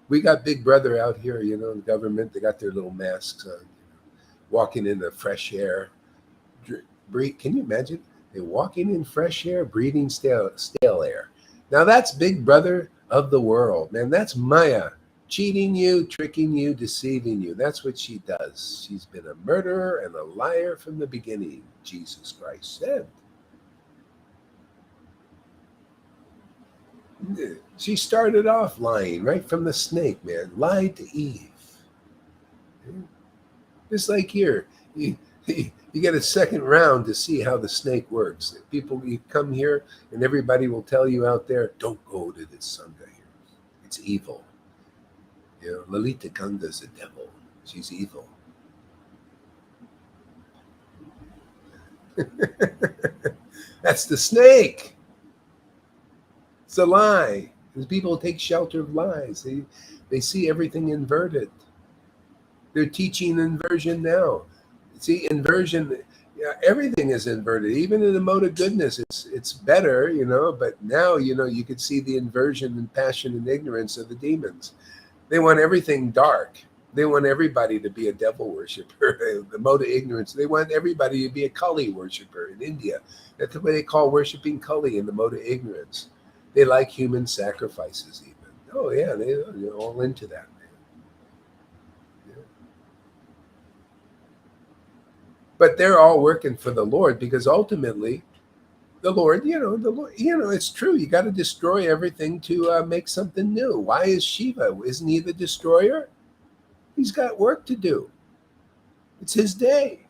We got Big Brother out here, the government, they got their little masks on, walking in the fresh air. Can you imagine? They're walking in fresh air, breathing stale air. Now that's Big Brother of the world, man. That's Maya, cheating you, tricking you, deceiving you. That's what she does. She's been a murderer and a liar from the beginning, Jesus Christ said. She started off lying right from the snake, man. Lied to Eve. Just like here, you get a second round to see how the snake works. People, you come here and everybody will tell you out there, don't go to this Sangha here. It's evil. Lalita Ganga's a devil. She's evil. That's the snake. It's a lie. Because people take shelter of lies. They see everything inverted. They're teaching inversion now. See, inversion, everything is inverted. Even in the mode of goodness, it's better, but now, you could see the inversion and passion and ignorance of the demons. They want everything dark. They want everybody to be a devil worshiper. The mode of ignorance, they want everybody to be a Kali worshiper in India. That's the way they call worshiping Kali in the mode of ignorance. They like human sacrifices even. Oh yeah, they're all into that. But they're all working for the Lord because ultimately, the Lord, it's true. You got to destroy everything to make something new. Why is Shiva? Isn't he the destroyer? He's got work to do. It's his day.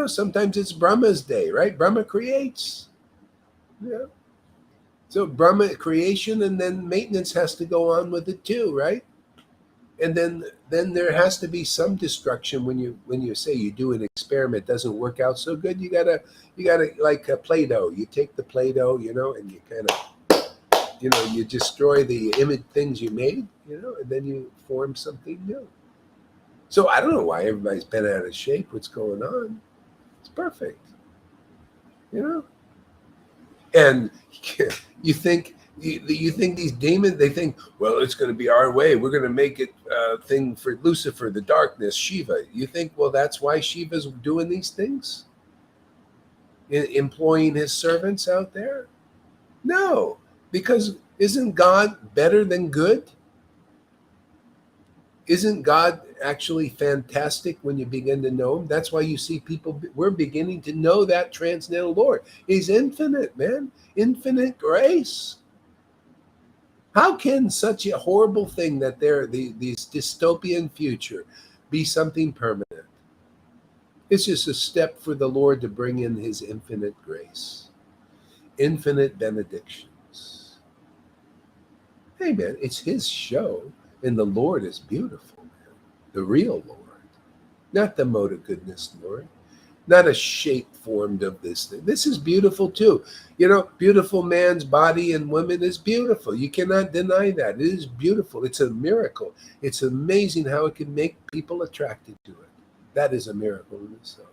Sometimes it's Brahma's day, right? Brahma creates. Yeah. So Brahma creation and then maintenance has to go on with it too, right? And then there has to be some destruction when you say you do an experiment, doesn't work out so good. You gotta like Play-Doh. You take the Play-Doh, and you kind of you destroy the image things you made, and then you form something new. So I don't know why everybody's bent out of shape. What's going on? It's perfect, And you think these demons, they think, well, it's going to be our way. We're going to make it a thing for Lucifer, the darkness, Shiva. You think, well, that's why Shiva's doing these things? Employing his servants out there? No, because isn't God better than good? Isn't God actually fantastic when you begin to know him? That's why you see people, we're beginning to know that transcendental Lord. He's infinite, man. Infinite grace. How can such a horrible thing that these dystopian future be something permanent? It's just a step for the Lord to bring in his infinite grace, infinite benedictions. Hey, man, it's his show, and the Lord is beautiful, man. The real Lord, not the mode of goodness Lord, not a shape formed of this thing. This is beautiful too. You know, beautiful man's body and women is beautiful. You cannot deny that. It is beautiful. It's a miracle. It's amazing how it can make people attracted to it. That is a miracle in itself.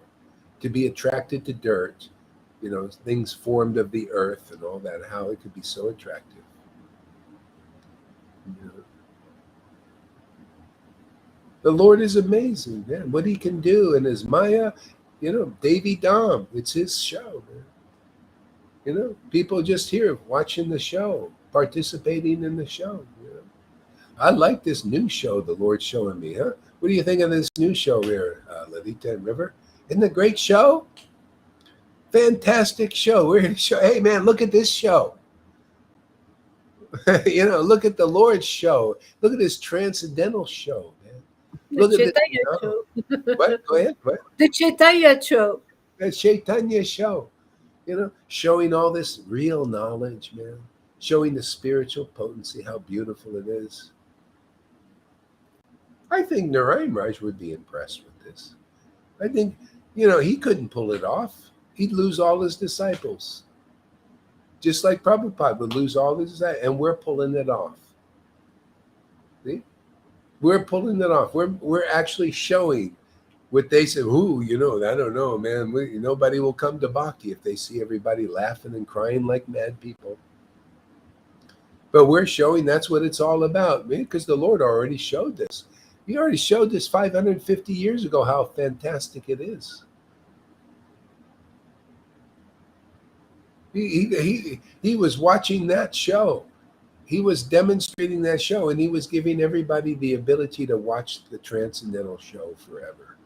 To be attracted to dirt, you know, things formed of the earth and all that, how it could be so attractive. You know. The Lord is amazing, man. What he can do in his Maya, you know, Davy Dom, it's his show, man. You know, people just here watching the show, participating in the show. You know? I like this new show the Lord's showing me, huh? What do you think of this new show here, Lalita and River? Isn't it a great show? Fantastic show. We're here to show, hey, man, look at this show. You know, look at the Lord's show. Look at this transcendental show, man. Look The at Caitanya this. show. What? Go ahead. What? The Caitanya show. That Caitanya show. You know, showing all this real knowledge, man. Showing the spiritual potency, how beautiful it is. I think Narayan Raj would be impressed with this. I think, you know, he couldn't pull it off. He'd lose all his disciples. Just like Prabhupada would lose all his disciples. And we're pulling it off. See? We're pulling it off. We're actually showing what they say. Ooh, you know, I don't know, man. Nobody will come to Bhakti if they see everybody laughing and crying like mad people. But we're showing that's what it's all about, man, because the Lord already showed this. He already showed this 550 years ago, how fantastic it is. He was watching that show. He was demonstrating that show, and he was giving everybody the ability to watch the transcendental show forever.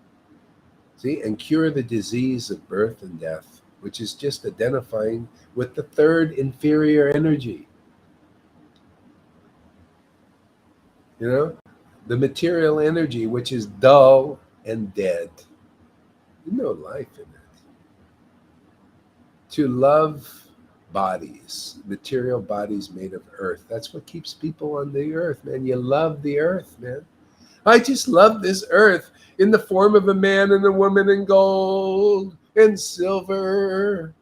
See, and cure the disease of birth and death, which is just identifying with the third inferior energy. You know, the material energy, which is dull and dead. There's no life in it. To love bodies, material bodies made of earth. That's what keeps people on the earth, man. You love the earth, man. I just love this earth in the form of a man and a woman in gold and silver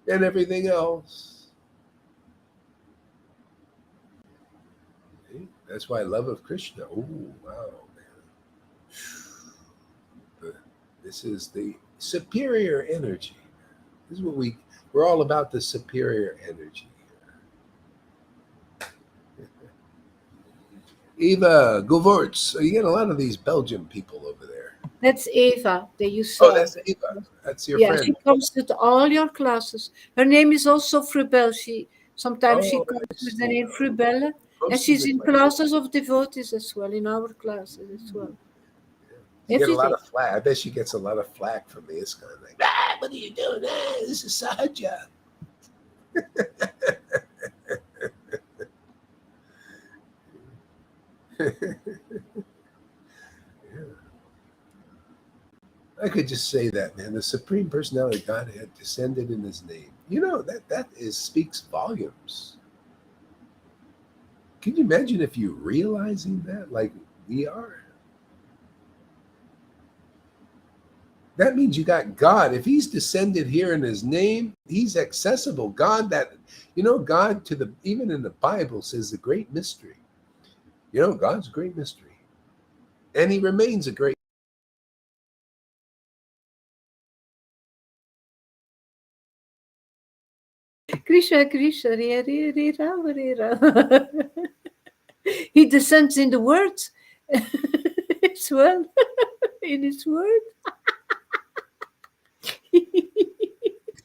and everything else. That's why I love of Krishna. Oh, wow, man. This is the superior energy. This is what we're all about, the superior energy. Eva Govorts. You get a lot of these Belgian people over there. That's Eva that you saw. Oh, that's Eva. That's your friend. She comes to all your classes. Her name is also Frubel. Sometimes she comes with the name Frubelle. And she's in classes of devotees as well, in our classes as well. You get a lot of flack. I bet she gets a lot of flack from the ISKCON. Like, what are you doing? This is Sahaja. I could just say that, man. The Supreme Personality of Godhead descended in his name. You know, that speaks volumes. Can you imagine if you realizing that, like we are? That means you got God. If he's descended here in his name, he's accessible. God, that, you know, God to the, even in the Bible says the great mystery. You know, God's a great mystery. And he remains a great. Krishna, Krishna, Hare Hare, Rama, Hare Rama. He descends in the words as well, in his word.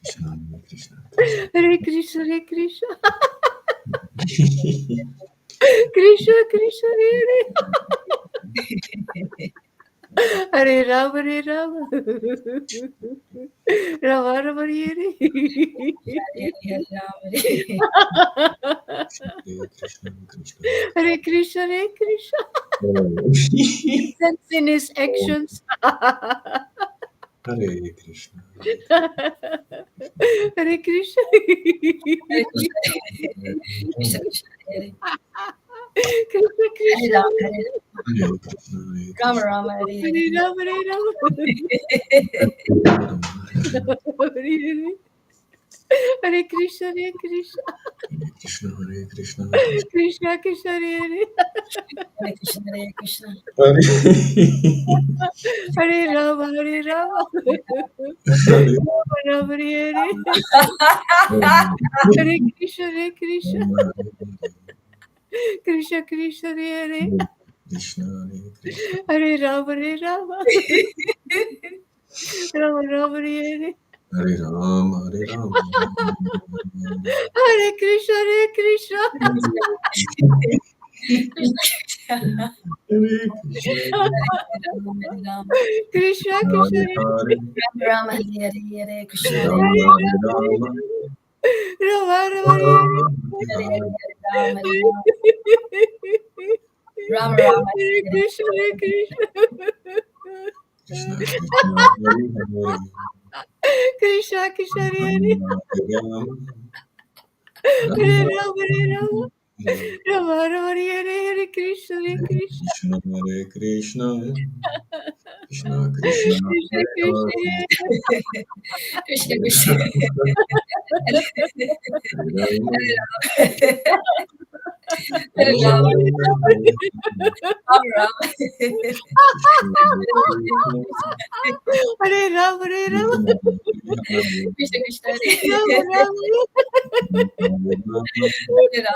Krishna, Krishna. Hare Krishna, Hare Krishna. Krishna, Krishna, Hare Hare Rama, Hare Rama. Rama, Rama, Hare Hare Krishna, Hare Krishna. He sends in his actions. Hare Krishna. Hare Krishna. Krishna, Krishna. Rama Rama, Hare Hare Hare. Rama, Hare Rama. Hare Hare. Hare Krishna, Hare Krishna. Krishna, Hare Krishna, Krishna Krishna, Hare Hare. Hare Krishna, Hare Krishna. Hare Rama, Hare Rama. Hare Rama Rama, Hare Hare. Hare Krishna, Hare Krishna. Krishna Krishna, Hare Hare. Krishna, Hare Krishna, Hare Rama, Hare Rama. Rama Rama, Hare Hare. Hare Rama, Hare Rama, Hare Krishna, Hare Krishna. Hare Krishna, Krishna Krishna, Hare Hare Hare, Rama Hare Hare, Hare Krishna, Hare Hare Rama, Hare Hare Rama, Rama, Rama, Hare Rama, Hare. Hare Hare, Rama, Hare Rama, Rama, Hare Krishna, Hare Krishna. Krishna, Krishna, Hare Hare, Krishna Krishna, Hare Hare. Rama, Hare Rama, Hare Rama, Rama, Hare Rama. Hare Rama Rama, Hare Hare. Hare Krishna, Hare Krishna. Krishna, Hare Krishna, Krishna, Krishna, Krishna Hare Krishna, Hare, Krishna Krishna, Hare Rama, Hare Rama, Rama, Hare Rama Rama, Krishna, Hare Rama, Hare Rama. Krishna Krishna, Rama Rama, Hare Rama, Hare Rama,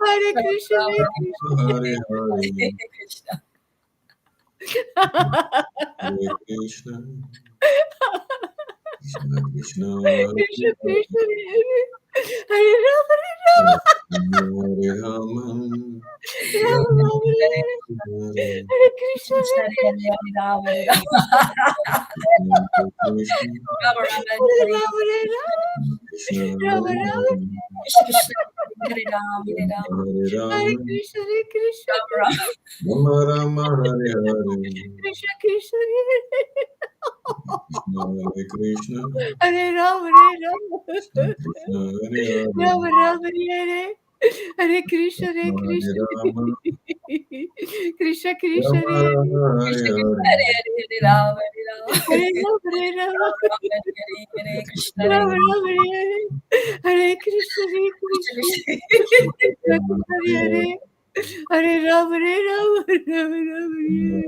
Hare Krishna, Rama Hare Rama, Krishna. Hare Hare, Krishna. Hare Krishna, Krishna Krishna, Krishna Krishna, Hare Rama, Hare Rama. Hare Rama, Rama Rama Rama, Hare, Hare Krishna, Krishna Hare Hare Krishna. Hare Rama, Hare Rama, Krishna, Rama Rama, Hare Hare Hare, Rama, Hare Rama. Krishna, Rama Hare Rama, Hare, Krishna Krishna, Hare Rama, Hare Rama, Hare Hare Rama, Krishna, Hare Krishna. Rama Rama, Rama Rama, Hare Hare, Krishna Krishna, Krishna Hare Krishna, Hare Rama, Hare Rama. Krishna Krishna, Hare Hare, Rama Rama, Hare Hare Krishna, Hare Krishna Hare Krishna. Rama, Krishna Krishna, Rama Hare Rama, Hare Krishna Krishna, Hare, Hare Hare, Hare Rama, Hare Rama, Hare Rama, Hare Rama. Rama Rama, Hare Hare, Hare Krishna, Hare Rama Rama, Hare Hare Krishna, Hare Krishna Krishna. Krishna, Krishna Krishna, Hare Hare Rama, Hare Rama. Rama Rama,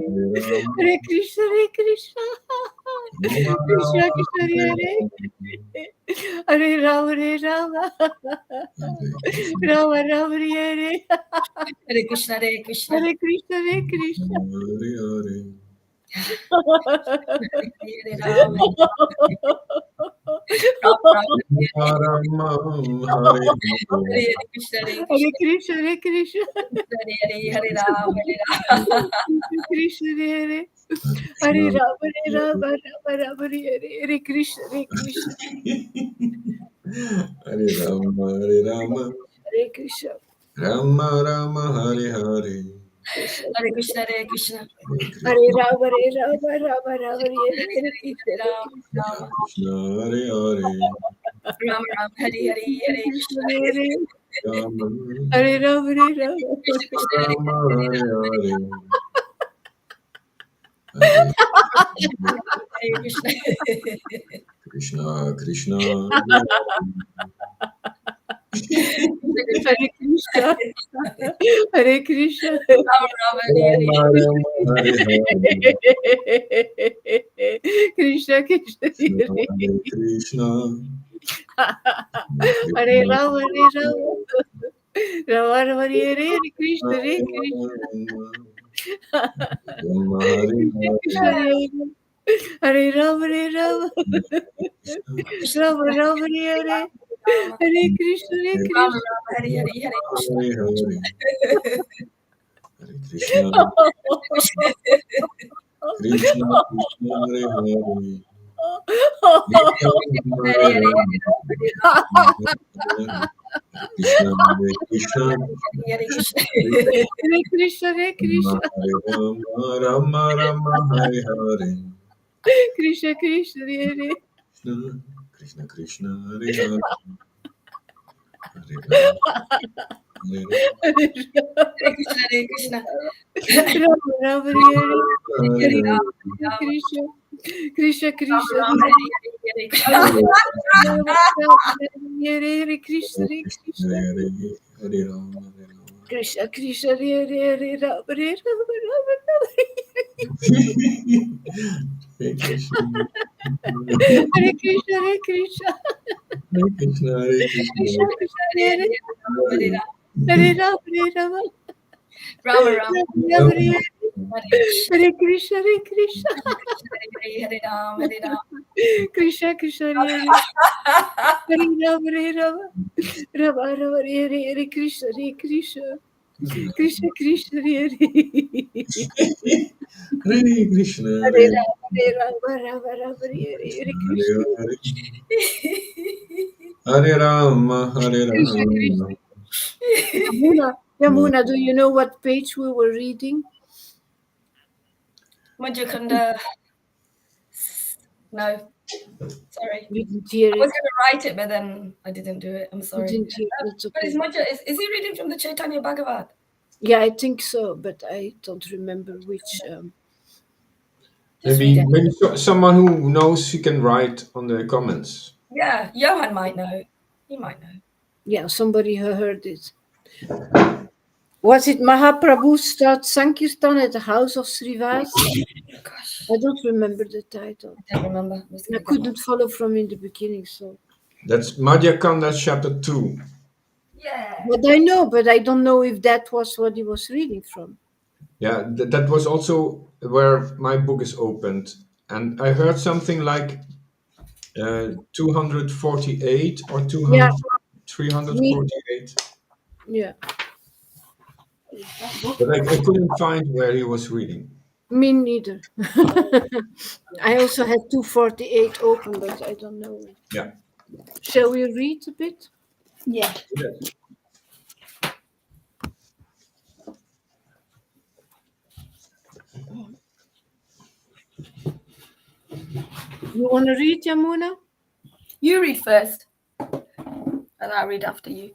Hare Krishna, Hare Krishna. Krishna Krishna, Hare Hare Rama, Hare Rama. Rama Rama, Hare Hare Krishna, Hare Krishna, Hare Krishna, Hare Krishna. Hare Rama, Rama Rama, Hare Krishna, Hare Hare Krishna, Krishna, Hare Krishna. Hare Hare, Hare Rama, Hare Rama, Krishna, Hare Hare Rama, Hare Rama, Rama Rama, Hare Hare Krishna, Hare Krishna. Hare Rama, Hare Rama, Hare Krishna. Rama Rama, Hare Hare, Hare Krishna, Hare Krishna, Hare Rama, Hare Rama, Rama Rama, Hare Hare Hare Krishna, Hare, Hare Rama, Krishna Hare Hare, Rama Rama, Hare Hare, Hare Krishna, Krishna, Hare Rama Hare Rama, Hare Rama. Krishna Krishna, Hare Rama, Hare Hare, Hare Krishna, Krishna Krishna, Hare Krishna, Hare Krishna. Rama Rama, Hare Hare, Rama Rama, Hare Hare, Krishna Krishna, Krishna Hare Krishna, Hare Rama, Hare Rama. Rama Rama, Hare Hare, Hare Krishna, Hare Krishna. Rama Hare Krishna, Hare, Hare Hare Rama, Hare Rama. Krishna Rama Rama, Hare Hare, Hare Krishna, Hare Rama Krishna. Rama, Hare Hare, Hare Krishna, Hare Hare, Hare Krishna, Krishna Krishna, Hare Hare, Hare Hare, Krishna Hare Krishna, Hare Krishna, Hare Krishna, Hare Krishna. Hare Rama, Rama Rama, Hare Hare, Krishna Krishna, Hare Krishna Krishna, Hare Hare, Hare Rama, Hare Krishna, Hare Krishna. Rama Rama Hare Hare, Hare Hare Rama, Hare Krishna, Krishna Krishna Rama Hare Rama, Hare Krishna. Hare Hare Krishna Hare Krishna, Krishna Krishna Hare Hare, Rama Hare Rama, Rama Rama Hare Krishna. Hare Krishna Hare Krishna, Hare Krishna, Hare Krishna. Krishna Krishna Hare Hare, Hare Hare Rama Hare Rama, Rama, Rama, Rama Rama Hare Hare, Hare Krishna, Hare Krishna Hare Krishna, Hare Rama, Hare Rama. Krishna Krishna Hare Hare, Hare Rama Hare Rama, Rama Rama Hare Hare, Hare Krishna Hare Krishna, Krishna Krishna Hare Hare, Hare Krishna, Hare Rama Hare Rama, Rama Rama Hare Hare, Hare Krishna, Hare Rama, Hare Krishna Rama. Krishna. Yamuna, do you know what page we were reading? Manjakanda. No, sorry. We didn't hear I was it. going to write it, but then I didn't do it. I'm We sorry. didn't hear it. That's But okay. is he reading from the Chaitanya Bhagavad? Yeah, I think so, but I don't remember which. Just Maybe, read it. maybe someone who knows, he can write on the comments. Yeah, Johan might know. He might know. Yeah, somebody who heard it. Was it Mahaprabhu starts Sankirtan at the house of Srivas? Gosh, I don't remember the title. I don't remember. I couldn't follow from in the beginning, so. That's Madhya Kanda chapter 2. Yeah. But I know, but I don't know if that was what he was reading from. Yeah, that was also where my book is opened. And I heard something like 248 or 200, Yeah. 348. Yeah, But I couldn't find where he was reading. me neither. I also had 248 open, but I don't know. Yeah. Shall we read a bit? Yeah. You want to read, Yamuna? You read first, and I'll read after you.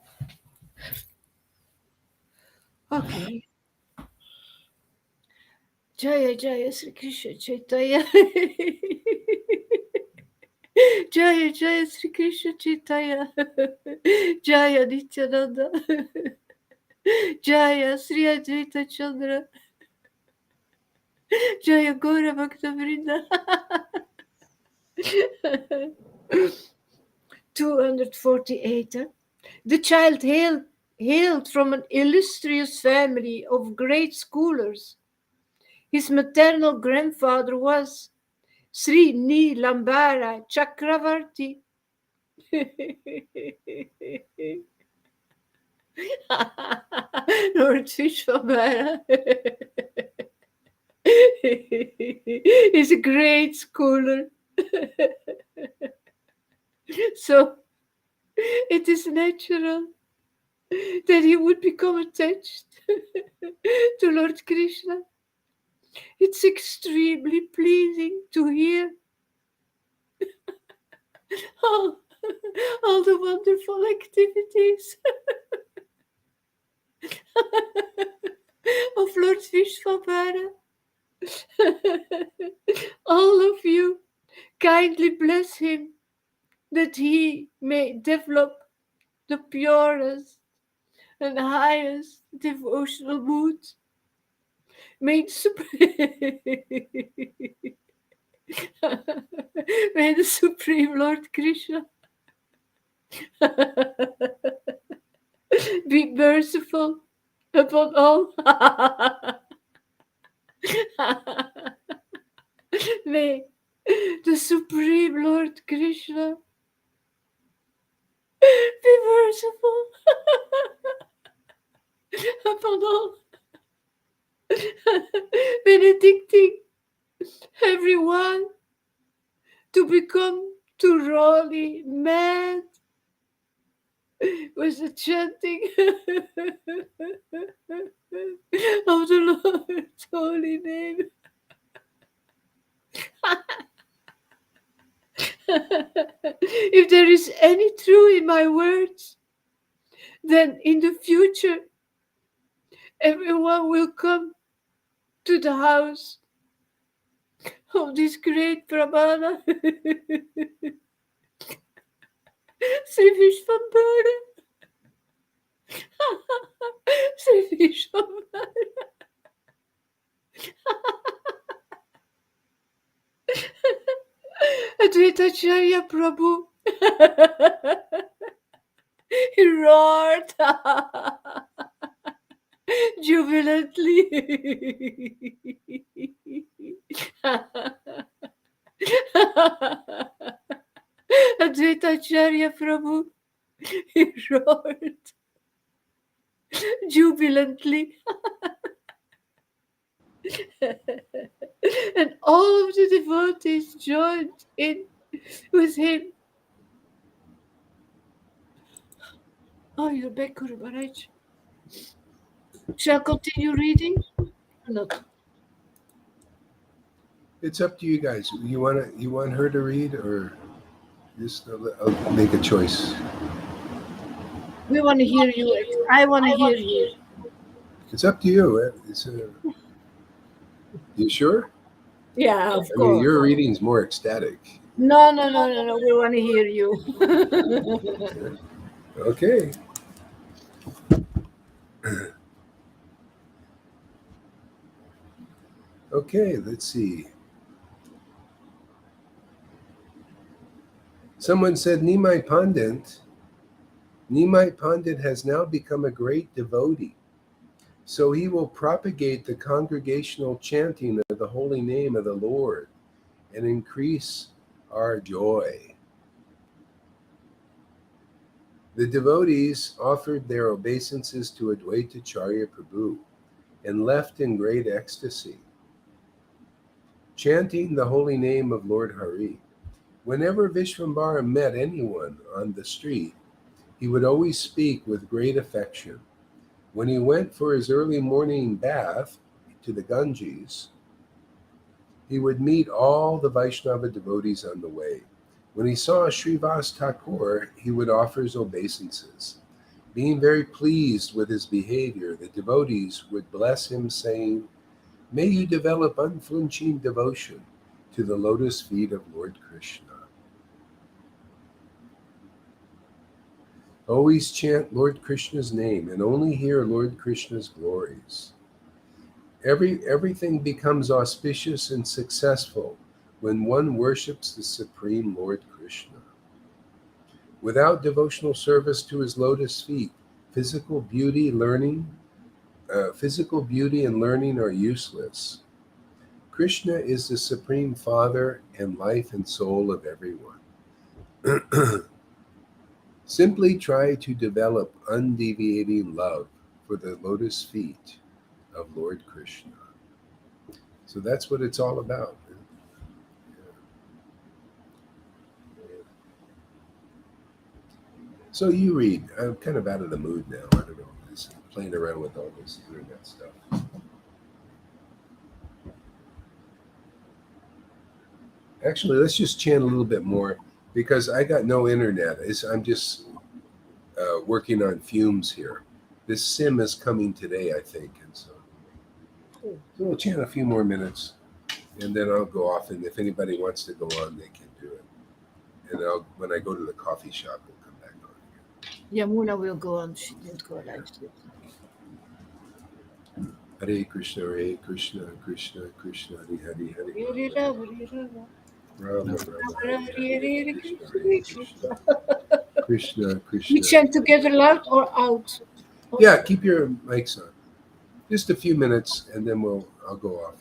Okay. Jaya Jaya Sri Krishna Chaitanya. Jaya Jaya Sri Krishna Chaitanya. Jaya Nityananda. Jaya Sri Advaita Chandra. Jaya Gora Bhakta Vrinda. 248. The child hailed from an illustrious family of great scholars. His maternal grandfather was Sri Nilambara Chakravarti. Lord Vishwabara is a great scholar. So it is natural that he would become attached to Lord Krishna. It's extremely pleasing to hear all the wonderful activities of Lord Vishwabara. All of you kindly bless him that he may develop the purest and highest devotional mood. May may the Supreme Lord Krishna be merciful upon all. May the Supreme Lord Krishna be merciful upon all, benedicting everyone to become thoroughly mad with the chanting of the Lord's holy name. If there is any truth in my words, then in the future, everyone will come to the house of this great Brahmana, Sri Vishwambara. Sri Vishwambara. Advaitacharya Prabhu. He roared jubilantly. Advaitacharya Prabhu, he roared jubilantly. And all of the devotees joined in with him. Oh, you're back, Guru Maharaj. Shall I continue reading? No. It's up to you guys. You want her to read, or just I'll make a choice. We want to hear you. I want to hear you. It's up to you. You sure? Yeah, of I course. mean, your reading's more ecstatic. No. We want to hear you. Okay. Okay, let's see. Someone said Nimai Pandit has now become a great devotee. So he will propagate the congregational chanting of the holy name of the Lord and increase our joy. The devotees offered their obeisances to Advaitacharya Prabhu and left in great ecstasy, chanting the holy name of Lord Hari. Whenever Vishwambara met anyone on the street, he would always speak with great affection. When he went for his early morning bath to the Ganges, he would meet all the Vaishnava devotees on the way. When he saw Srivas Thakur, he would offer his obeisances. Being very pleased with his behavior, the devotees would bless him, saying, "May you develop unflinching devotion to the lotus feet of Lord Krishna. Always chant Lord Krishna's name and only hear Lord Krishna's glories. Everything becomes auspicious and successful when one worships the Supreme Lord Krishna. Without devotional service to his lotus feet, physical beauty and learning are useless. Krishna is the Supreme Father and life and soul of everyone. Simply try to develop undeviating love for the lotus feet of Lord Krishna." So that's what it's all about. So you read. I'm kind of out of the mood now. I don't know. Just playing around with all this internet stuff. Actually, let's just chant a little bit more because I got no internet. I'm just working on fumes here. This sim is coming today, I think, and so we'll chant a few more minutes, and then I'll go off. And if anybody wants to go on, they can do it. And when I go to the coffee shop, we'll come back on again. Yamuna will go on. She didn't go live. Hare Krishna, Krishna Krishna, Hare Hare, Hare Rama, Hare Rama. Rama Rama, Hare Hare, Krishna Krishna. We chant together loud or out? Yeah, keep your mics on. Just a few minutes, and then I'll go off.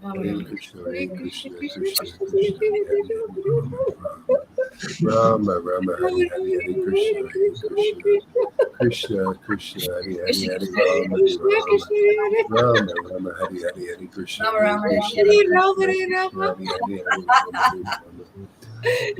Hare Krishna, Krishna Krishna, Rama Rama, Hare Hare, Krishna Krishna, Hare Hare, Rama Rama, Hare Hare, Krishna Krishna, Hare Rama, Hare Rama,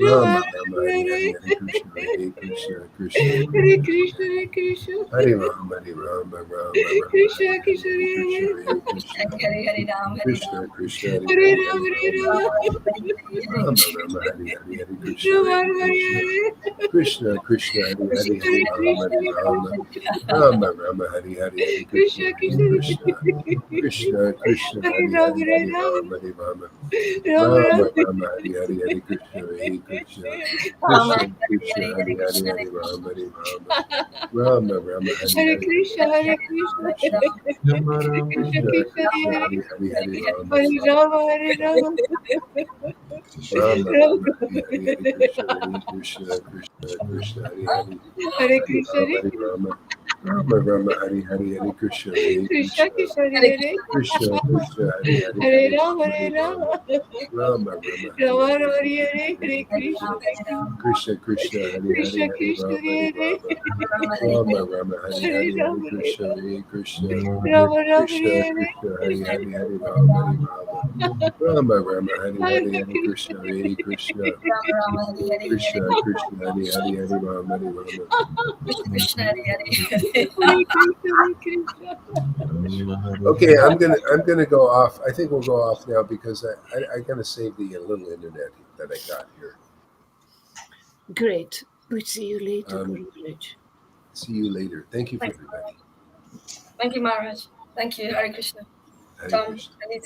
Rama Rama Hari Hari Hare Krishna Hare Krishna Krishna Hare Krishna, Hare Krishna. Hare Rama Rama Rama Krishna, Hari Krishna, Hare Krishna Hare. Hare Krishna Hare Hare Ram, Hare Krishna Ram, Krishna Hare Hare Hare Ram, Hare Hare Rama Ram. Rama Rama Hari Hari Hare Krishna Rama, Hare Krishna Hare. Krishna Krishna Hari Hari Hari Hare Rama Krishna, Rama Rama Rama Hari Hari Hare Krishna Krishna, Hare Krishna Krishna Krishna Hare Hari Ram, Hari Hare Hari Ram. Rama Rama Ram, Rama Ram. Rama Hari Hari Hare Krishna Hare Krishna Ram, Krishna Krishna Hare Hari Hare Hari Krishna, Hari Rama Rama Rama Hari Hare Hari Krishna, Hare Hare Krishna Krishna. Krishna Krishna, Krishna Krishna, Krishna Hare Hari Hari Hari Rama Hare Rama, Hare Rama. Rama Ram, Rama Hari Hari Hare Krishna Hare Krishna Krishna Krishna Hari Hari Hare Hari Krishna, Rama Hari Rama Rama Rama Hari Hari Hare Krishna Hare Krishna, Krishna Krishna, Hare Hare. Krishna Krishna Hari Hari Hare Hare Ram, Rama Hare Rama Rama. Rama Rama Hari Rama, Hari Rama, Hare Hare Krishna Hare Hare Krishna, Krishna Hare Krishna. Krishna Krishna Hari Hari Krishna, Hari Krishna, Rama Hari Hare. Rama Hare Rama Rama Hari Hare Hari Ram, Hare Hare Krishna Hare Krishna Rama, Rama, Krishna Hare. Krishna Hari Hari Hari Rama Hari Rama Rama Rama Hari Hari Hare Hare Krishna Hare Krishna Ram, Ram, Hare Hare, Hare Krishna Krishna Hari Hari Hari Rama Hari Rama Krishna, Krishna, Hare Hare. Krishna, Hare Krishna. Okay, I'm gonna go off. I think we'll go off now because I gotta save the little internet that I got here. Great. We'll see you later, Um, Guru Village. See you later. Thank you for Thanks, everybody. Thank you, Maharaj. Thank you, Hare Krishna. Hare Tom, Krishna. Anita.